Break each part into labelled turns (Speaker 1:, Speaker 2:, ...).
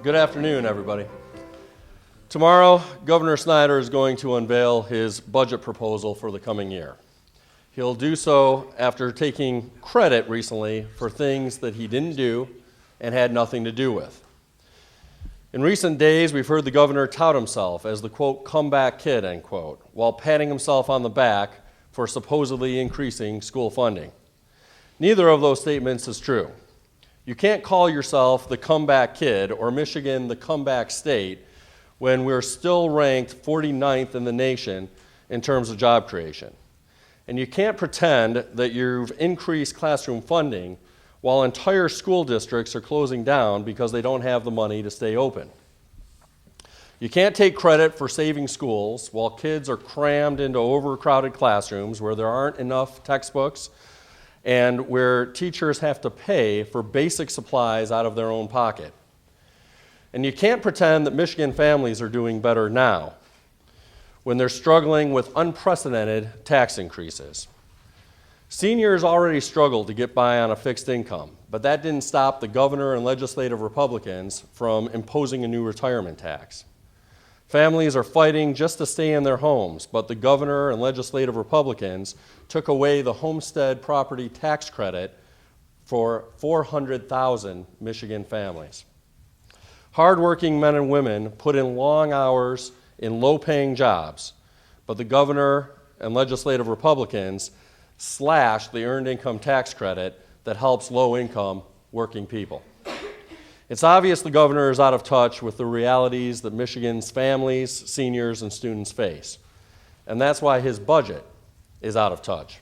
Speaker 1: Good afternoon, everybody. Tomorrow, Governor Snyder is going to unveil his budget proposal for the coming year. He'll do so after taking credit recently for things that he didn't do and had nothing to do with. In recent days, we've heard the governor tout himself as the, quote, comeback kid, end quote, while patting himself on the back for supposedly increasing school funding. Neither of those statements is true. You can't call yourself the comeback kid or Michigan the comeback state when we're still ranked 49th in the nation in terms of job creation. And you can't pretend that you've increased classroom funding while entire school districts are closing down because they don't have the money to stay open. You can't take credit for saving schools while kids are crammed into overcrowded classrooms where there aren't enough textbooks and where teachers have to pay for basic supplies out of their own pocket. And you can't pretend that Michigan families are doing better now when they're struggling with unprecedented tax increases. Seniors already struggled to get by on a fixed income, but that didn't stop the governor and legislative Republicans from imposing a new retirement tax. Families are fighting just to stay in their homes, but the governor and legislative Republicans took away the homestead property tax credit for 400,000 Michigan families. Hardworking men and women put in long hours in low-paying jobs, but the governor and legislative Republicans slashed the earned income tax credit that helps low-income working people. It's obvious the governor is out of touch with the realities that Michigan's families, seniors, and students face, and that's why his budget is out of touch.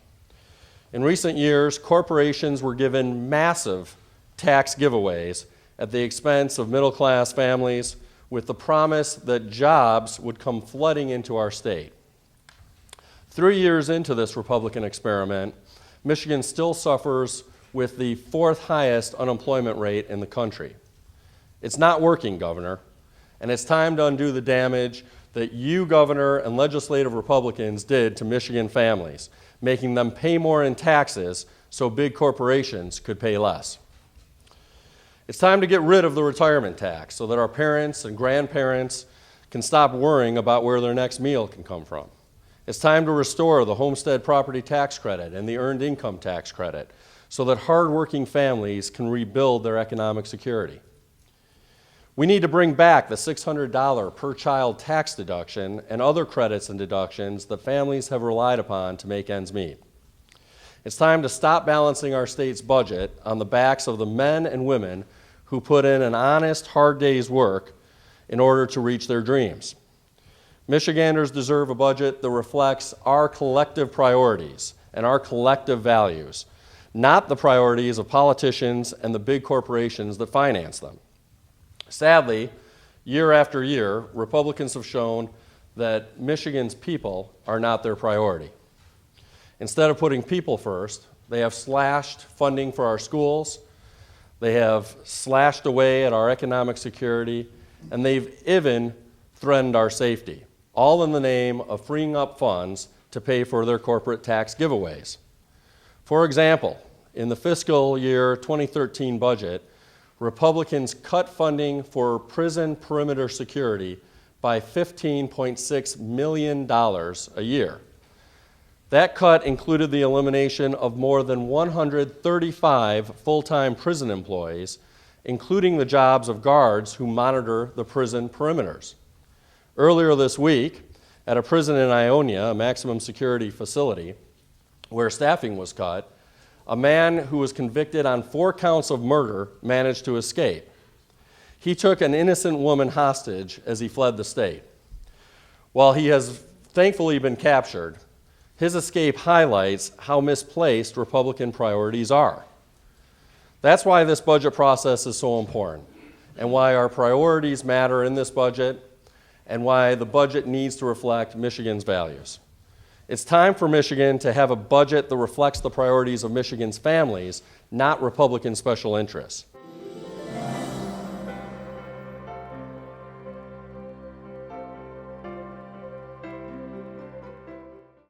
Speaker 1: In recent years, corporations were given massive tax giveaways at the expense of middle-class families with the promise that jobs would come flooding into our state. 3 years into this Republican experiment, Michigan still suffers with the fourth highest unemployment rate in the country. It's not working, Governor, and it's time to undo the damage that you, Governor, and legislative Republicans did to Michigan families, making them pay more in taxes so big corporations could pay less. It's time to get rid of the retirement tax so that our parents and grandparents can stop worrying about where their next meal can come from. It's time to restore the homestead property tax credit and the earned income tax credit so that hardworking families can rebuild their economic security. We need to bring back the $600 per child tax deduction and other credits and deductions that families have relied upon to make ends meet. It's time to stop balancing our state's budget on the backs of the men and women who put in an honest, hard day's work in order to reach their dreams. Michiganders deserve a budget that reflects our collective priorities and our collective values, not the priorities of politicians and the big corporations that finance them. Sadly, year after year, Republicans have shown that Michigan's people are not their priority. Instead of putting people first, they have slashed funding for our schools, they have slashed away at our economic security, and they've even threatened our safety, all in the name of freeing up funds to pay for their corporate tax giveaways. For example, in the fiscal year 2013 budget, Republicans cut funding for prison perimeter security by $15.6 million a year. That cut included the elimination of more than 135 full-time prison employees, including the jobs of guards who monitor the prison perimeters. Earlier this week, at a prison in Ionia, a maximum security facility, where staffing was cut, a man who was convicted on 4 counts of murder managed to escape. He took an innocent woman hostage as he fled the state. While he has thankfully been captured, his escape highlights how misplaced Republican priorities are. That's why this budget process is so important, and why our priorities matter in this budget, and why the budget needs to reflect Michigan's values. It's time for Michigan to have a budget that reflects the priorities of Michigan's families, not Republican special interests.